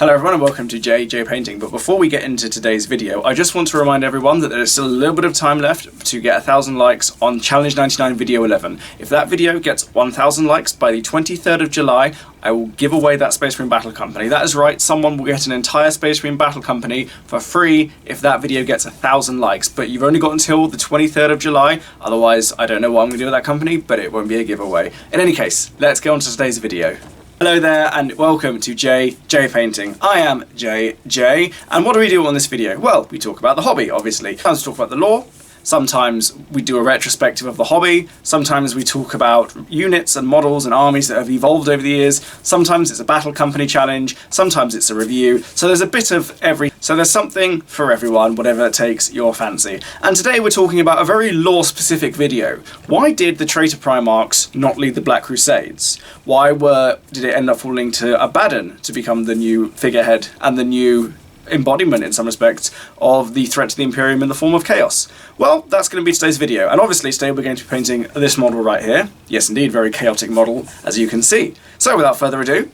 Hello everyone and welcome to J Painting, but before we get into today's video, I just want to remind everyone that there is still a little bit of time left to get 1,000 likes on Challenge 99 Video 11. If that video gets 1,000 likes by the 23rd of July, I will give away that Space Marine Battle Company. That is right, someone will get an entire Space Marine Battle Company for free if that video gets 1,000 likes, but you've only got until the 23rd of July, otherwise I don't know what I'm going to do with that company, but it won't be a giveaway. In any case, let's get on to today's video. Hello there and welcome to J Painting. I am JJ, and what do we do on this video? Well, we talk about the hobby, obviously. Sometimes we talk about the lore, sometimes we do a retrospective of the hobby, sometimes we talk about units and models and armies that have evolved over the years, sometimes it's a battle company challenge, sometimes it's a review, so there's a bit of every. So there's something for everyone, whatever takes your fancy. And today we're talking about a very lore-specific video. Why did the Traitor Primarchs not lead the Black Crusades? Why did it end up falling to Abbadon to become the new figurehead and the new embodiment, in some respects, of the threat to the Imperium in the form of chaos? Well, that's going to be today's video, and obviously today we're going to be painting this model right here. Yes, indeed, very chaotic model, as you can see. So without further ado,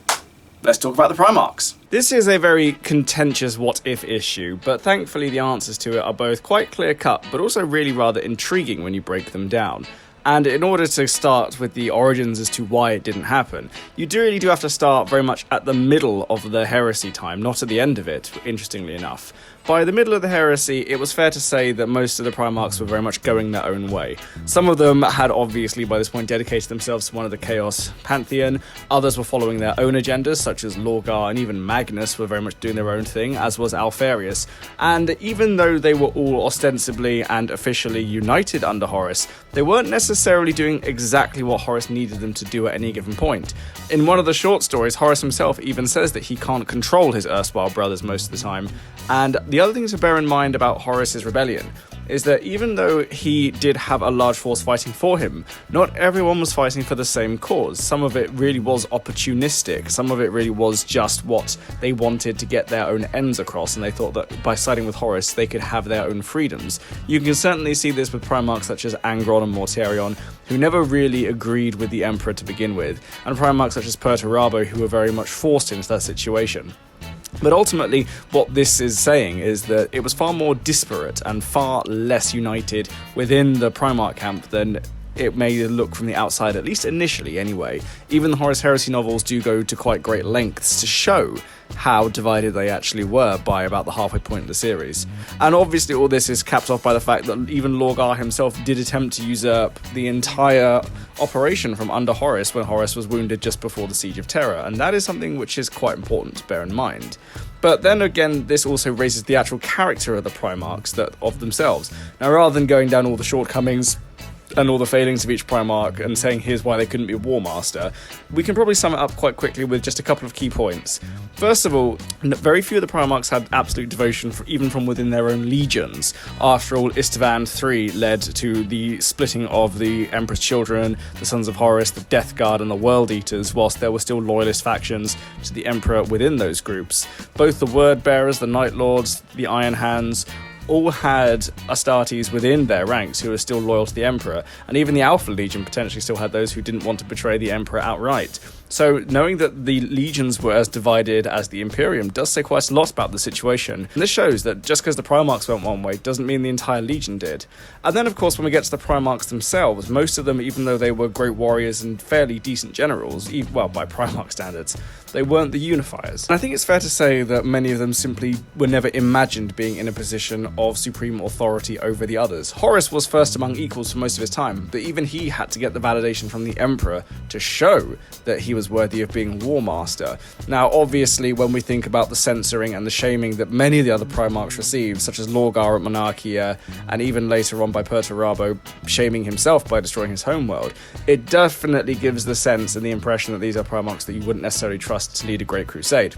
let's talk about the Primarchs. This is a very contentious what-if issue, but thankfully the answers to it are both quite clear-cut, but also really rather intriguing when you break them down. And in order to start with the origins as to why it didn't happen, you really do have to start very much at the middle of the heresy time, not at the end of it, interestingly enough. By the middle of the heresy, it was fair to say that most of the Primarchs were very much going their own way. Some of them had obviously by this point dedicated themselves to one of the Chaos Pantheon, others were following their own agendas, such as Lorgar and even Magnus were very much doing their own thing, as was Alfarius. And even though they were all ostensibly and officially united under Horus, they weren't necessarily doing exactly what Horus needed them to do at any given point. In one of the short stories, Horus himself even says that he can't control his erstwhile brothers most of the time. And the other thing to bear in mind about Horus's rebellion is that even though he did have a large force fighting for him, not everyone was fighting for the same cause. Some of it really was opportunistic, some of it really was just what they wanted to get their own ends across, and they thought that by siding with Horus they could have their own freedoms. You can certainly see this with Primarchs such as Angron and Mortarion, who never really agreed with the Emperor to begin with, and Primarchs such as Perturabo, who were very much forced into that situation. But ultimately, what this is saying is that it was far more disparate and far less united within the Primarch camp than it may look from the outside, at least initially anyway. Even the Horus Heresy novels do go to quite great lengths to show how divided they actually were by about the halfway point of the series. And obviously all this is capped off by the fact that even Lorgar himself did attempt to usurp the entire operation from under Horus when Horus was wounded just before the Siege of Terra, and that is something which is quite important to bear in mind. But then again, this also raises the actual character of the Primarchs of themselves. Now, rather than going down all the shortcomings and all the failings of each Primarch and saying here's why they couldn't be a War Master, we can probably sum it up quite quickly with just a couple of key points. First of all, very few of the Primarchs had absolute devotion even from within their own legions. After all, Istvan III led to the splitting of the Emperor's Children, the Sons of Horus, the Death Guard and the World Eaters, whilst there were still loyalist factions to the Emperor within those groups. Both the Word Bearers, the Night Lords, the Iron Hands, all had Astartes within their ranks who were still loyal to the Emperor, and even the Alpha Legion potentially still had those who didn't want to betray the Emperor outright. So knowing that the legions were as divided as the Imperium does say quite a lot about the situation, and this shows that just because the Primarchs went one way doesn't mean the entire legion did. And then of course when we get to the Primarchs themselves, most of them, even though they were great warriors and fairly decent generals, well, by Primarch standards, they weren't the unifiers. And I think it's fair to say that many of them simply were never imagined being in a position of supreme authority over the others. Horus was first among equals for most of his time, but even he had to get the validation from the Emperor to show that he was worthy of being War Master. Now, obviously, when we think about the censoring and the shaming that many of the other Primarchs received, such as Lorgar at Monarchia, and even later on by Perturabo shaming himself by destroying his homeworld, it definitely gives the sense and the impression that these are Primarchs that you wouldn't necessarily trust to lead a great crusade.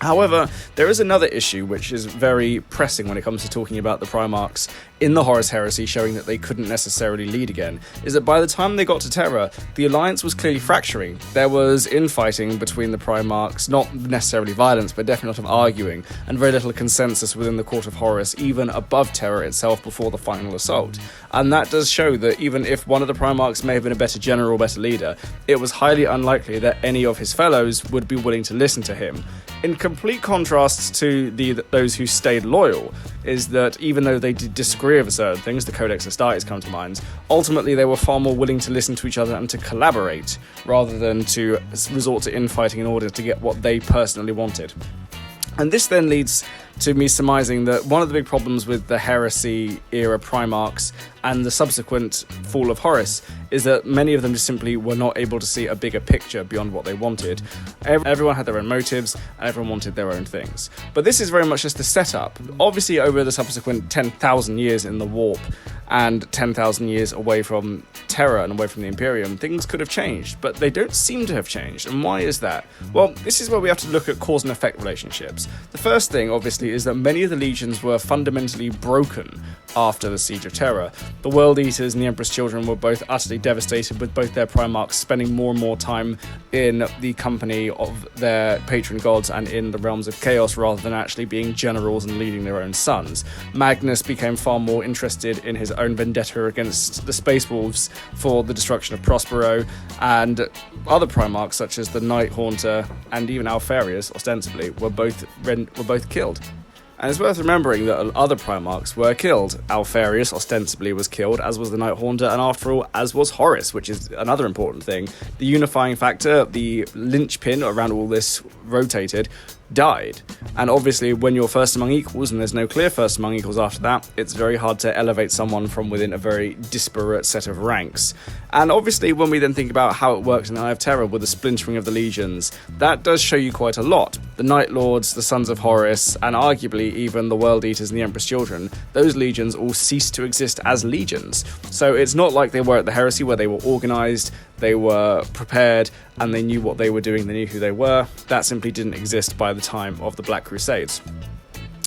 However, there is another issue which is very pressing when it comes to talking about the Primarchs in the Horus Heresy, showing that they couldn't necessarily lead again, is that by the time they got to Terra, the alliance was clearly fracturing. There was infighting between the Primarchs, not necessarily violence, but definitely a lot of arguing, and very little consensus within the court of Horus, even above Terra itself before the final assault. And that does show that even if one of the Primarchs may have been a better general, better leader, it was highly unlikely that any of his fellows would be willing to listen to him. In complete contrast to those who stayed loyal is that even though they did disagree over certain things, the Codex Astartes come to mind, ultimately they were far more willing to listen to each other and to collaborate rather than to resort to infighting in order to get what they personally wanted. And this then leads to me surmising that one of the big problems with the heresy era Primarchs and the subsequent fall of Horus is that many of them just simply were not able to see a bigger picture beyond what they wanted. Everyone had their own motives and everyone wanted their own things. But this is very much just the setup. Obviously, over the subsequent 10,000 years in the warp and 10,000 years away from Terra and away from the Imperium, things could have changed, but they don't seem to have changed. And why is that? Well, this is where we have to look at cause and effect relationships. The first thing, obviously, is that many of the legions were fundamentally broken after the Siege of Terra. The World Eaters and the Emperor's Children were both utterly devastated, with both their Primarchs spending more and more time in the company of their patron gods and in the realms of chaos rather than actually being generals and leading their own sons. Magnus became far more interested in his own vendetta against the Space Wolves for the destruction of Prospero, and other Primarchs such as the Night Haunter and even Alfarius, ostensibly, were both killed. And it's worth remembering that other Primarchs were killed. Alfarius ostensibly was killed, as was the Night Haunter, and after all, as was Horus, which is another important thing. The unifying factor, the linchpin around all this rotated, died. And obviously, when you're first among equals, and there's no clear first among equals after that, it's very hard to elevate someone from within a very disparate set of ranks. And obviously, when we then think about how it works in the Eye of Terror with the splintering of the legions, that does show you quite a lot. The Night Lords, the Sons of Horus, and arguably even the World Eaters and the Emperor's Children, those legions all ceased to exist as legions. So it's not like they were at the Heresy, where they were organised, they were prepared, and they knew what they were doing, they knew who they were. That simply didn't exist by the time of the Black Crusades.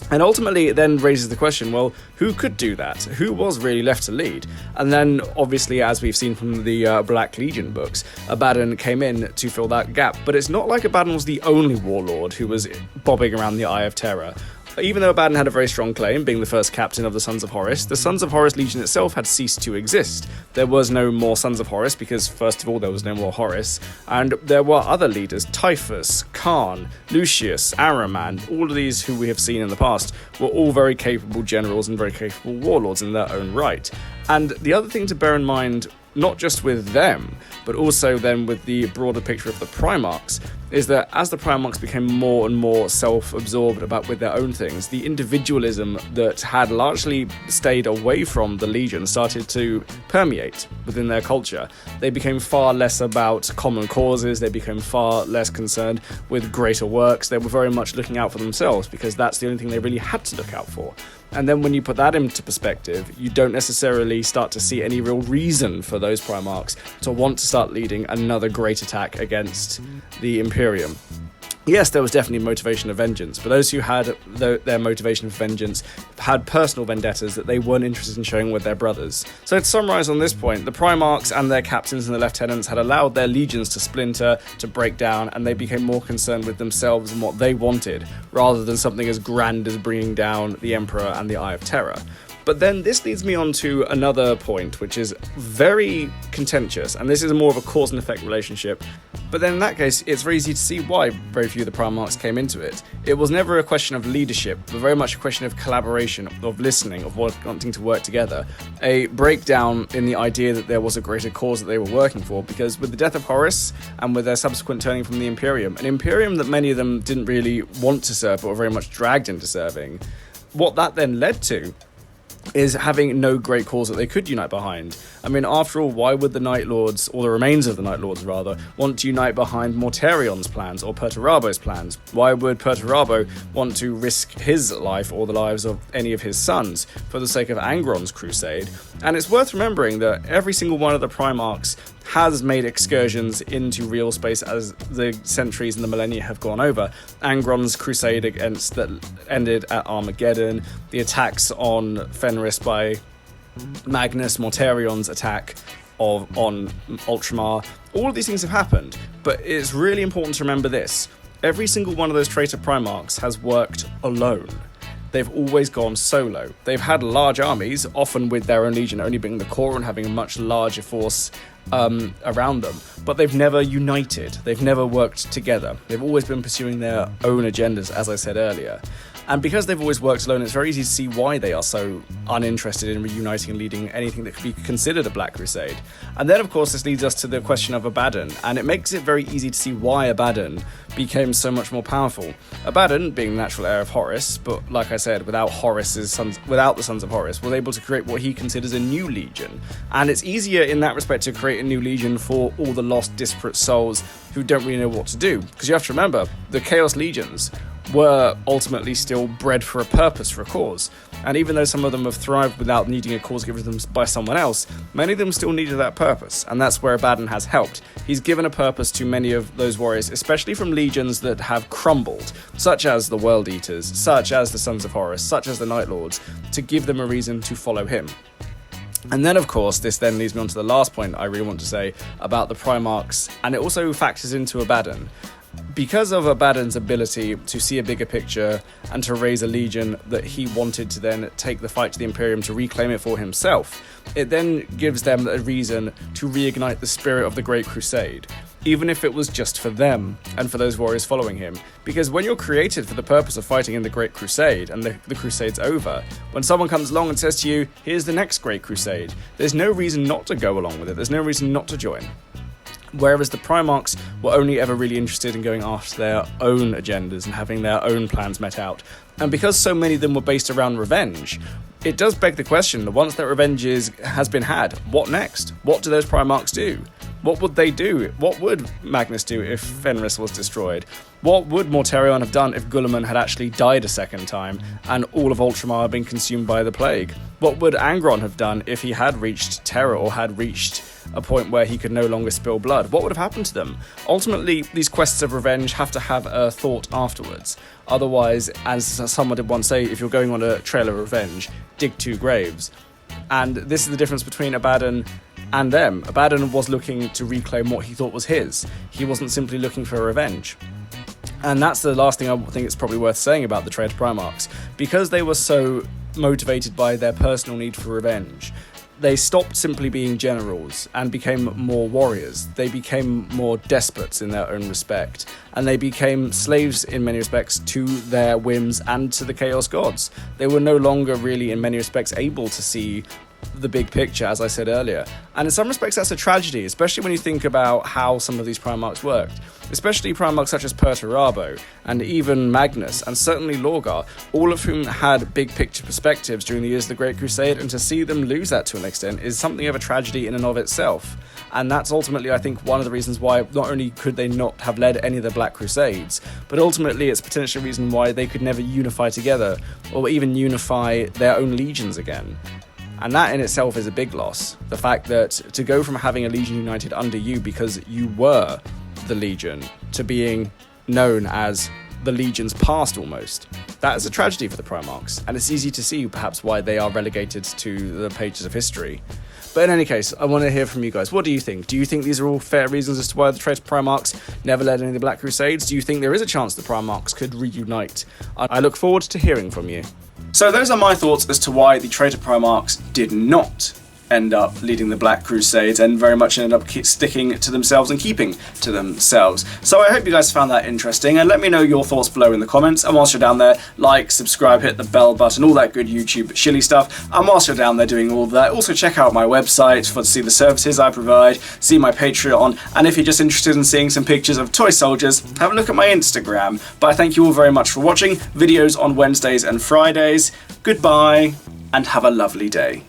And ultimately, it then raises the question, well, who could do that? Who was really left to lead? And then, obviously, as we've seen from the Black Legion books, Abaddon came in to fill that gap. But it's not like Abaddon was the only warlord who was bobbing around the Eye of Terror. Even though Abaddon had a very strong claim, being the first captain of the Sons of Horus, the Sons of Horus Legion itself had ceased to exist. There was no more Sons of Horus because, first of all, there was no more Horus, and there were other leaders, Typhus, Khan, Lucius, Araman, all of these who we have seen in the past were all very capable generals and very capable warlords in their own right. And the other thing to bear in mind, not just with them, but also then with the broader picture of the Primarchs, is that as the Primarchs became more and more self-absorbed with their own things, the individualism that had largely stayed away from the Legion started to permeate within their culture. They became far less about common causes, they became far less concerned with greater works, they were very much looking out for themselves because that's the only thing they really had to look out for. And then when you put that into perspective, you don't necessarily start to see any real reason for those Primarchs to want to start leading another great attack against the Imperium. Yes, there was definitely motivation of vengeance, but those who had their motivation for vengeance had personal vendettas that they weren't interested in showing with their brothers. So to summarise on this point, the Primarchs and their captains and their lieutenants had allowed their legions to splinter, to break down, and they became more concerned with themselves and what they wanted, rather than something as grand as bringing down the Emperor and the Eye of Terror. But then this leads me on to another point, which is very contentious, and this is more of a cause and effect relationship. But then in that case, it's very easy to see why very few of the Primarchs came into it. It was never a question of leadership, but very much a question of collaboration, of listening, of wanting to work together. A breakdown in the idea that there was a greater cause that they were working for, because with the death of Horus, and with their subsequent turning from the Imperium, an Imperium that many of them didn't really want to serve, but were very much dragged into serving, what that then led to is having no great cause that they could unite behind. I mean, after all, why would the Night Lords, or the remains of the Night Lords rather, want to unite behind Mortarion's plans or Perturabo's plans? Why would Perturabo want to risk his life or the lives of any of his sons for the sake of Angron's crusade? And it's worth remembering that every single one of the Primarchs has made excursions into real space as the centuries and the millennia have gone over. Angron's crusade that ended at Armageddon, the attacks on Fenris by Magnus, Mortarion's attack on Ultramar, all of these things have happened, but it's really important to remember this. Every single one of those traitor Primarchs has worked alone. they've always gone solo. They've had large armies, often with their own legion only being the core and having a much larger force around them, but they've never united. They've never worked together. They've always been pursuing their own agendas, as I said earlier. And because they've always worked alone, it's very easy to see why they are so uninterested in reuniting and leading anything that could be considered a Black Crusade. And then, of course, this leads us to the question of Abaddon, and it makes it very easy to see why Abaddon became so much more powerful. Abaddon, being the natural heir of Horus, but like I said, without the sons of Horus, was able to create what he considers a new legion. And it's easier in that respect to create a new legion for all the lost, disparate souls who don't really know what to do. Because you have to remember, the Chaos Legions were ultimately still bred for a purpose, for a cause. And even though some of them have thrived without needing a cause given them by someone else, many of them still needed that purpose, and that's where Abaddon has helped. He's given a purpose to many of those warriors, especially from legions that have crumbled, such as the World Eaters, such as the Sons of Horus, such as the Night Lords, to give them a reason to follow him. And then, of course, this then leads me on to the last point I really want to say about the Primarchs, and it also factors into Abaddon. Because of Abaddon's ability to see a bigger picture and to raise a legion that he wanted to then take the fight to the Imperium to reclaim it for himself, it then gives them a reason to reignite the spirit of the Great Crusade, even if it was just for them and for those warriors following him. Because when you're created for the purpose of fighting in the Great Crusade and the Crusade's over, when someone comes along and says to you, here's the next Great Crusade, there's no reason not to go along with it, there's no reason not to join. Whereas the Primarchs were only ever really interested in going after their own agendas and having their own plans met out. And because so many of them were based around revenge, it does beg the question that once that revenge has been had, what next? What do those Primarchs do? What would they do? What would Magnus do if Fenris was destroyed? What would Mortarion have done if Guilliman had actually died a second time and all of Ultramar had been consumed by the plague? What would Angron have done if he had reached terror or had reached a point where he could no longer spill blood? What would have happened to them? Ultimately, these quests of revenge have to have a thought afterwards. Otherwise, as someone did once say, if you're going on a trail of revenge, dig 2 graves. And this is the difference between Abaddon and them. Abaddon was looking to reclaim what he thought was his. He wasn't simply looking for revenge. And that's the last thing I think it's probably worth saying about the Traitor Primarchs. Because they were so motivated by their personal need for revenge, they stopped simply being generals and became more warriors. They became more despots in their own respect, and they became slaves in many respects to their whims and to the Chaos Gods. They were no longer really in many respects able to see the big picture, as I said earlier. And in some respects that's a tragedy, especially when you think about how some of these Primarchs worked. Especially Primarchs such as Perturabo and even Magnus and certainly Lorgar, all of whom had big picture perspectives during the years of the Great Crusade, and to see them lose that to an extent is something of a tragedy in and of itself. And that's ultimately, I think, one of the reasons why not only could they not have led any of the Black Crusades, but ultimately it's potentially a reason why they could never unify together or even unify their own legions again. And that in itself is a big loss. The fact that to go from having a legion united under you because you were the legion to being known as the legion's past almost, that is a tragedy for the Primarchs. And it's easy to see perhaps why they are relegated to the pages of history. But in any case, I want to hear from you guys. What do you think? Do you think these are all fair reasons as to why the Traitor Primarchs never led any of the Black Crusades? Do you think there is a chance the Primarchs could reunite? I look forward to hearing from you. So those are my thoughts as to why the Traitor Primarchs did not end up leading the Black Crusades and very much ended up sticking to themselves and keeping to themselves. So I hope you guys found that interesting, and let me know your thoughts below in the comments. And whilst you're down there, like, subscribe, hit the bell button, all that good YouTube shilly stuff. And whilst you're down there doing all of that, also check out my website to see the services I provide, see my Patreon, and if you're just interested in seeing some pictures of toy soldiers, have a look at my Instagram. But I thank you all very much for watching. Videos on Wednesdays and Fridays. Goodbye, and have a lovely day.